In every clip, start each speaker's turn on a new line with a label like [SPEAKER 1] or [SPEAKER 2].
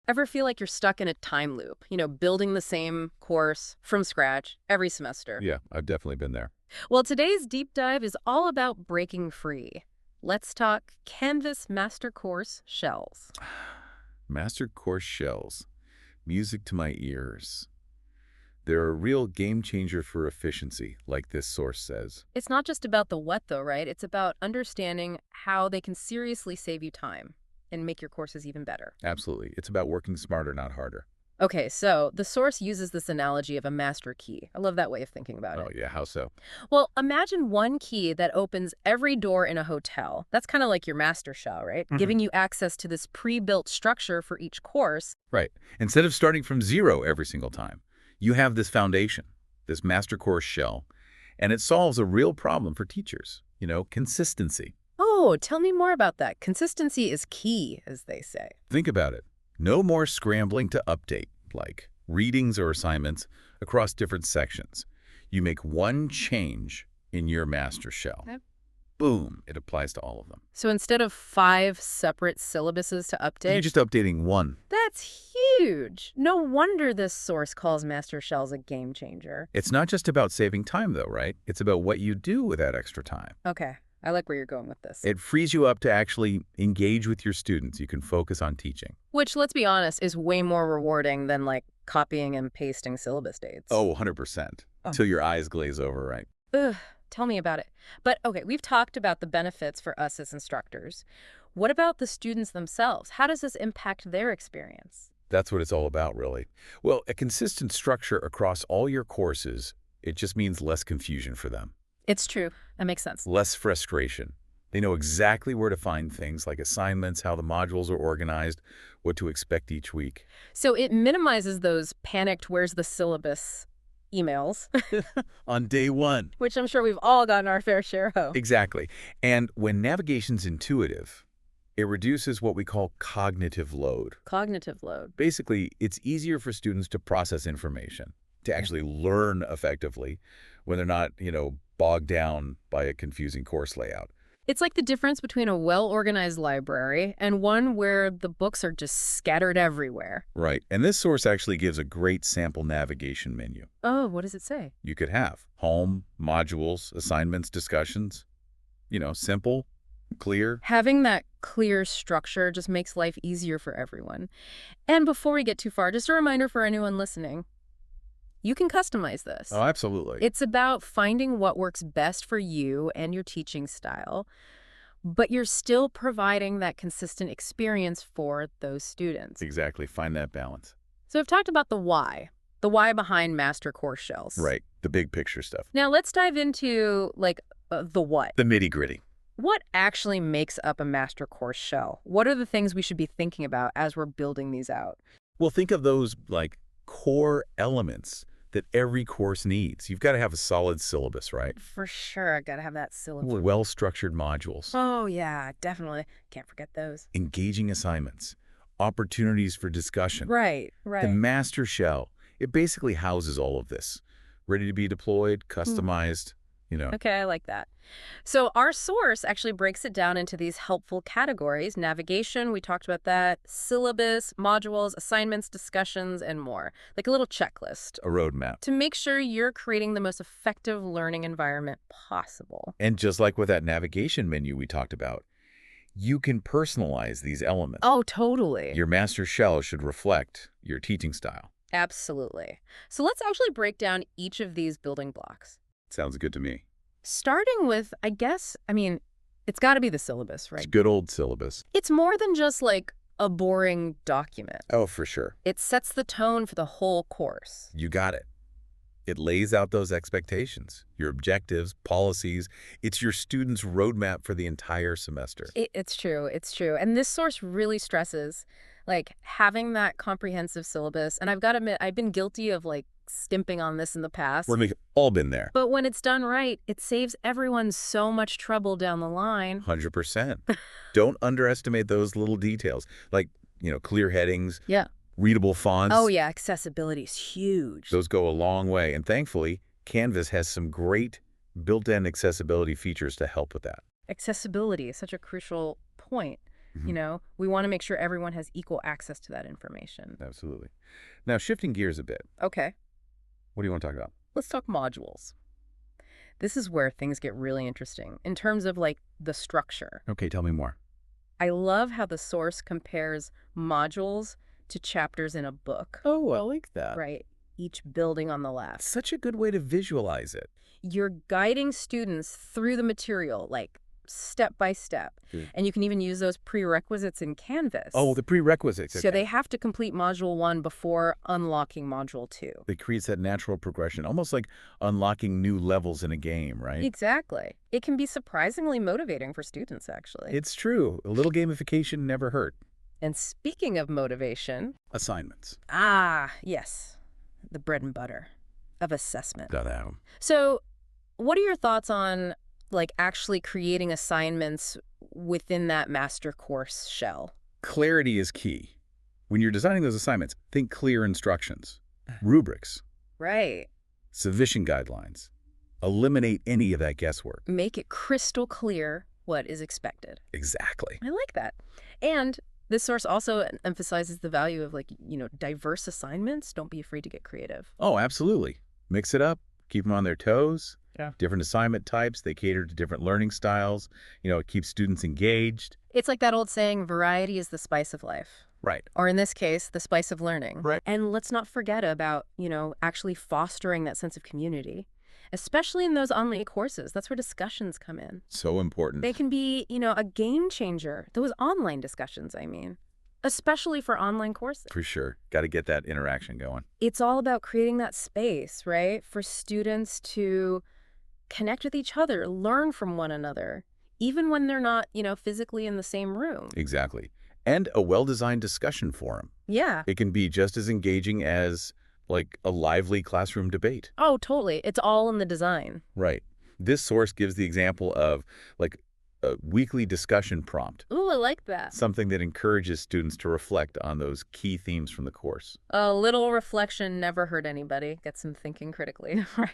[SPEAKER 1] Ever feel like you're stuck in a time loop, building the same course from scratch every semester?
[SPEAKER 2] Yeah, I've definitely been there.
[SPEAKER 1] Well, today's deep dive is all about breaking free. Let's talk Canvas Master Course Shells.
[SPEAKER 2] Master course shells. Music to my ears. They're a real game changer for efficiency, like this source says.
[SPEAKER 1] It's not just about the what, though, right? It's about understanding how they can seriously save you time and make your courses even better.
[SPEAKER 2] Absolutely. It's about working smarter, not harder.
[SPEAKER 1] Okay, so the source uses this analogy of a master key. I love that way of thinking about
[SPEAKER 2] Oh,
[SPEAKER 1] it.
[SPEAKER 2] yeah, how so?
[SPEAKER 1] Well, imagine one key that opens every door in a hotel. That's kind of like your master shell, right?
[SPEAKER 2] Mhm.
[SPEAKER 1] Giving you access to this pre-built structure for each course.
[SPEAKER 2] Right. Instead of starting from zero every single time, you have this foundation, this master course shell, and it solves a real problem for teachers, consistency.
[SPEAKER 1] Oh, tell me more about that. Consistency is key, as they say.
[SPEAKER 2] Think about it. No more scrambling to update, like readings or assignments across different sections. You make one change in your master shell.
[SPEAKER 1] Yep.
[SPEAKER 2] Boom, it applies to all of them.
[SPEAKER 1] So instead of 5 separate syllabuses to
[SPEAKER 2] You're
[SPEAKER 1] update,
[SPEAKER 2] just updating one.
[SPEAKER 1] that's huge. No wonder this source calls master shells a game changer.
[SPEAKER 2] It's not just about saving time, though, right? It's about what you do with that extra time.
[SPEAKER 1] Okay, I like where you're going with this.
[SPEAKER 2] It frees you up to actually engage with your students. You can focus on teaching.
[SPEAKER 1] Which, let's be honest, is way more rewarding than like copying and pasting syllabus dates.
[SPEAKER 2] Oh, 100%.
[SPEAKER 1] Oh.
[SPEAKER 2] Till your eyes glaze over, right?
[SPEAKER 1] Ugh, tell me about it. But okay, we've talked about the benefits for us as instructors. What about the students themselves? How does this impact their experience?
[SPEAKER 2] That's what it's all about, really. Well, a consistent structure across all your courses, it just means less confusion for them,
[SPEAKER 1] It's true. That makes sense.
[SPEAKER 2] less frustration. They know exactly where to find things like assignments, how the modules are organized, what to expect each week.
[SPEAKER 1] So it minimizes those panicked, where's the syllabus emails,
[SPEAKER 2] On day one.
[SPEAKER 1] which I'm sure we've all gotten our fair share of.
[SPEAKER 2] Exactly. And when navigation's intuitive, it reduces what we call cognitive load.
[SPEAKER 1] Cognitive load.
[SPEAKER 2] Basically, it's easier for students to process information, to actually learn effectively when they're not, bogged down by a confusing course layout.
[SPEAKER 1] It's like the difference between a well-organized library and one where the books are just scattered everywhere.
[SPEAKER 2] Right. And this source actually gives a great sample navigation menu.
[SPEAKER 1] Oh, what does it say?
[SPEAKER 2] You could have home, modules, assignments, discussions. Simple, clear.
[SPEAKER 1] Having that clear structure just makes life easier for everyone. And before we get too far, just a reminder for anyone listening, you can customize this.
[SPEAKER 2] Oh, absolutely.
[SPEAKER 1] It's about finding what works best for you and your teaching style, but you're still providing that consistent experience for those students.
[SPEAKER 2] Exactly. Find that balance.
[SPEAKER 1] So I've talked about the why behind master course shells.
[SPEAKER 2] Right. The big picture stuff.
[SPEAKER 1] Now let's dive into the what.
[SPEAKER 2] The nitty-gritty.
[SPEAKER 1] What actually makes up a master course shell? What are the things we should be thinking about as we're building these out?
[SPEAKER 2] Well, think of those like core elements that every course needs. You've got to have a solid syllabus, right?
[SPEAKER 1] For sure, I gotta have that syllabus.
[SPEAKER 2] Well-structured modules,
[SPEAKER 1] Oh yeah, definitely. Can't forget those.
[SPEAKER 2] engaging assignments, opportunities for discussion.
[SPEAKER 1] Right,
[SPEAKER 2] The
[SPEAKER 1] right.
[SPEAKER 2] master shell, it basically houses all of this, ready to be deployed, customized,
[SPEAKER 1] Okay, I like that. So our source actually breaks it down into these helpful categories. Navigation, we talked about that. Syllabus, modules, assignments, discussions, and more. Like a little checklist
[SPEAKER 2] a roadmap.
[SPEAKER 1] to make sure you're creating the most effective learning environment possible.
[SPEAKER 2] And just like with that navigation menu we talked about, you can personalize these elements.
[SPEAKER 1] Oh, totally.
[SPEAKER 2] Your master shell should reflect your teaching style.
[SPEAKER 1] Absolutely. So let's actually break down each of these building blocks.
[SPEAKER 2] Sounds good to me.
[SPEAKER 1] Starting with, it's got to be the syllabus,
[SPEAKER 2] It's
[SPEAKER 1] right?
[SPEAKER 2] good old syllabus.
[SPEAKER 1] It's more than just like a boring document.
[SPEAKER 2] Oh, for sure.
[SPEAKER 1] It sets the tone for the whole course.
[SPEAKER 2] You got it. It lays out those expectations, your objectives, policies. It's your student's roadmap for the entire semester.
[SPEAKER 1] It's true. It's true. And this source really stresses having that comprehensive syllabus. And I've got to admit, I've been guilty of skimping on this in the past.
[SPEAKER 2] We've all been there.
[SPEAKER 1] But when it's done right, it saves everyone so much trouble down the line.
[SPEAKER 2] 100%. Don't underestimate those little details, like, clear headings,
[SPEAKER 1] Yeah.
[SPEAKER 2] readable fonts.
[SPEAKER 1] Oh, yeah. Accessibility is huge.
[SPEAKER 2] Those go a long way. And thankfully, Canvas has some great built-in accessibility features to help with that.
[SPEAKER 1] Accessibility is such a crucial point.
[SPEAKER 2] Mhm.
[SPEAKER 1] We want to make sure everyone has equal access to that information.
[SPEAKER 2] Absolutely. Now, shifting gears a bit,
[SPEAKER 1] Okay,
[SPEAKER 2] what do you want to talk about?
[SPEAKER 1] let's talk modules. This is where things get really interesting in terms of like the structure.
[SPEAKER 2] Okay, tell me more.
[SPEAKER 1] I love how the source compares modules to chapters in a book,
[SPEAKER 2] Oh, I like that.
[SPEAKER 1] right? Each building on the left.
[SPEAKER 2] Such a good way to visualize it.
[SPEAKER 1] You're guiding students through the material, like step by step.
[SPEAKER 2] Good.
[SPEAKER 1] And you can even use those prerequisites in Canvas.
[SPEAKER 2] Oh, the prerequisites.
[SPEAKER 1] So
[SPEAKER 2] Okay.
[SPEAKER 1] they have to complete Module 1 before unlocking Module 2.
[SPEAKER 2] It creates that natural progression, almost like unlocking new levels in a game, right?
[SPEAKER 1] Exactly. It can be surprisingly motivating for students, actually.
[SPEAKER 2] It's true. A little gamification never hurt.
[SPEAKER 1] And speaking of motivation,
[SPEAKER 2] Assignments.
[SPEAKER 1] yes, the bread and butter of assessment.
[SPEAKER 2] Da-da.
[SPEAKER 1] So what are your thoughts on like actually creating assignments within that master course shell?
[SPEAKER 2] Clarity is key. When you're designing those assignments, think clear instructions, rubrics,
[SPEAKER 1] Right.
[SPEAKER 2] submission guidelines. Eliminate any of that guesswork.
[SPEAKER 1] Make it crystal clear what is expected.
[SPEAKER 2] Exactly.
[SPEAKER 1] I like that. And this source also emphasizes the value of like, diverse assignments. Don't be afraid to get creative.
[SPEAKER 2] Oh, absolutely. Mix it up. Keep them on their toes.
[SPEAKER 1] Yeah.
[SPEAKER 2] Different assignment types. They cater to different learning styles. It keeps students engaged.
[SPEAKER 1] It's like that old saying, variety is the spice of life.
[SPEAKER 2] Right.
[SPEAKER 1] Or in this case, the spice of learning.
[SPEAKER 2] Right.
[SPEAKER 1] And let's not forget about, actually fostering that sense of community, especially in those online courses. That's where discussions come in.
[SPEAKER 2] So important.
[SPEAKER 1] They can be, a game changer. Those online discussions, I mean, especially for online courses.
[SPEAKER 2] For sure. Got to get that interaction going.
[SPEAKER 1] It's all about creating that space, right, for students to connect with each other, learn from one another, even when they're not, physically in the same room.
[SPEAKER 2] Exactly. And a well-designed discussion forum.
[SPEAKER 1] Yeah.
[SPEAKER 2] It can be just as engaging as, like, a lively classroom debate.
[SPEAKER 1] Oh, totally. It's all in the design.
[SPEAKER 2] Right. This source gives the example of, like, a weekly discussion prompt,
[SPEAKER 1] Ooh, I like that.
[SPEAKER 2] something that encourages students to reflect on those key themes from the course.
[SPEAKER 1] A little reflection never hurt anybody. Gets them thinking critically, right?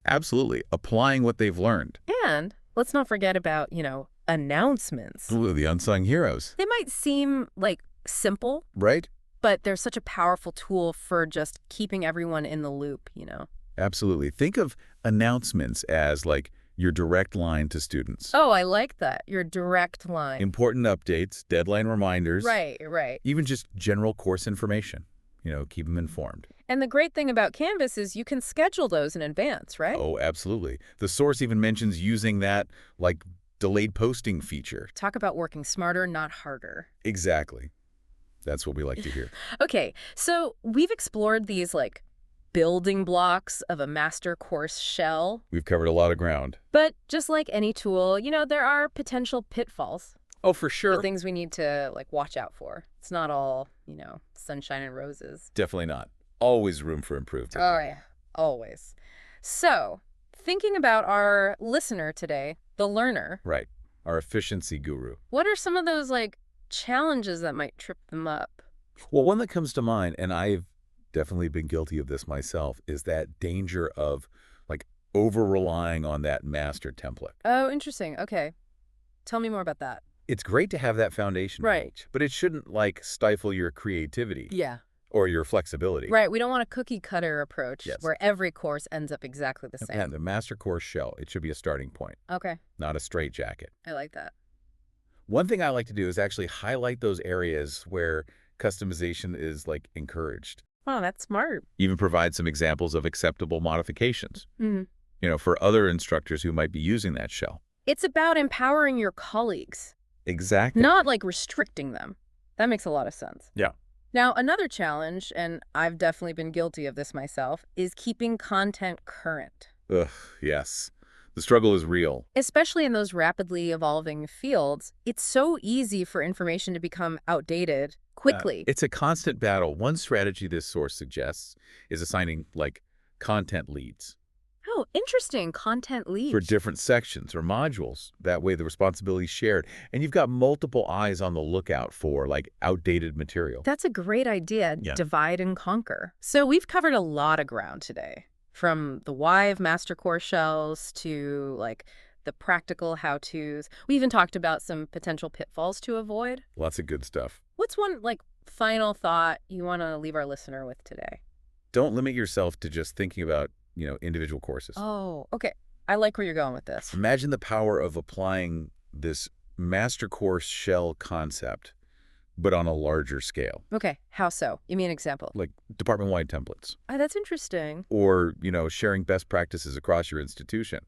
[SPEAKER 2] Absolutely. Applying what they've learned.
[SPEAKER 1] And let's not forget about, announcements.
[SPEAKER 2] Ooh, the unsung heroes.
[SPEAKER 1] They might seem like simple,
[SPEAKER 2] Right?
[SPEAKER 1] but they're such a powerful tool for just keeping everyone in the loop,
[SPEAKER 2] Absolutely. Think of announcements as, like, your direct line to students.
[SPEAKER 1] Oh, I like that. Your direct line.
[SPEAKER 2] Important updates, deadline reminders.
[SPEAKER 1] Right, right.
[SPEAKER 2] Even just general course information. Keep them informed.
[SPEAKER 1] And the great thing about Canvas is you can schedule those in advance, right?
[SPEAKER 2] Oh, absolutely. The source even mentions using that, like, delayed posting feature.
[SPEAKER 1] Talk about working smarter, not harder.
[SPEAKER 2] Exactly. That's what we like to hear.
[SPEAKER 1] Okay, so we've explored these, like, building blocks of a master course shell.
[SPEAKER 2] We've covered a lot of ground.
[SPEAKER 1] But just like any tool, there are potential pitfalls.
[SPEAKER 2] Oh, for
[SPEAKER 1] The
[SPEAKER 2] sure.
[SPEAKER 1] things we need to, like, watch out for. It's not all, sunshine and roses.
[SPEAKER 2] Definitely not. Always room for improvement.
[SPEAKER 1] Oh, yeah. Always. So, thinking about our listener today, the learner,
[SPEAKER 2] Right. Our efficiency guru.
[SPEAKER 1] what are some of those, like, challenges that might trip them up?
[SPEAKER 2] Well, one that comes to mind, and I've definitely been guilty of this myself, is that danger of, like, over-relying on that master template.
[SPEAKER 1] Oh, interesting. Okay. Tell me more about that.
[SPEAKER 2] It's great to have that foundation
[SPEAKER 1] Right.
[SPEAKER 2] page, but it shouldn't, like, stifle your creativity
[SPEAKER 1] Yeah.
[SPEAKER 2] or your flexibility.
[SPEAKER 1] Right. We don't want a cookie cutter approach
[SPEAKER 2] Yes.
[SPEAKER 1] where every course ends up exactly the same.
[SPEAKER 2] Yeah, the master course shell, it should be a starting point,
[SPEAKER 1] Okay.
[SPEAKER 2] not a straitjacket.
[SPEAKER 1] I like that.
[SPEAKER 2] One thing I like to do is actually highlight those areas where customization is, like, encouraged.
[SPEAKER 1] Wow, that's smart.
[SPEAKER 2] Even provide some examples of acceptable modifications,
[SPEAKER 1] Hmm.
[SPEAKER 2] for other instructors who might be using that shell.
[SPEAKER 1] It's about empowering your colleagues,
[SPEAKER 2] Exactly.
[SPEAKER 1] not like restricting them. That makes a lot of sense.
[SPEAKER 2] Yeah.
[SPEAKER 1] Now, another challenge, and I've definitely been guilty of this myself, is keeping content current.
[SPEAKER 2] Ugh, yes. The struggle is real.
[SPEAKER 1] Especially in those rapidly evolving fields, it's so easy for information to become outdated quickly.
[SPEAKER 2] It's a constant battle. One strategy this source suggests is assigning, like, content leads
[SPEAKER 1] Oh, interesting. Content leads.
[SPEAKER 2] for different sections or modules. That way the responsibility is shared. And you've got multiple eyes on the lookout for, like, outdated material.
[SPEAKER 1] That's a great idea.
[SPEAKER 2] Yeah.
[SPEAKER 1] Divide and conquer. So we've covered a lot of ground today, from the why of master core shells to, like, the practical how-tos. We even talked about some potential pitfalls to avoid.
[SPEAKER 2] Lots of good stuff.
[SPEAKER 1] What's one, final thought you want to leave our listener with today?
[SPEAKER 2] Don't limit yourself to just thinking about, individual courses.
[SPEAKER 1] Oh, okay. I like where you're going with this.
[SPEAKER 2] Imagine the power of applying this master course shell concept, but on a larger scale,
[SPEAKER 1] Okay, how so? Give me an example.
[SPEAKER 2] like department-wide templates,
[SPEAKER 1] Oh, that's interesting.
[SPEAKER 2] or, sharing best practices across your institution.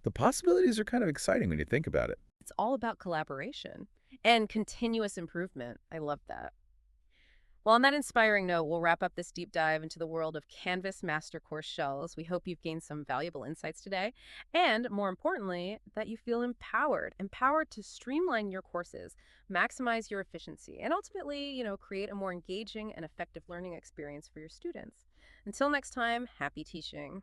[SPEAKER 2] The possibilities are kind of exciting when you think about it.
[SPEAKER 1] It's all about collaboration and continuous improvement. I love that. Well, on that inspiring note, we'll wrap up this deep dive into the world of Canvas Master Course Shells. We hope you've gained some valuable insights today, and more importantly, that you feel empowered to streamline your courses, maximize your efficiency, and ultimately, create a more engaging and effective learning experience for your students. Until next time, happy teaching.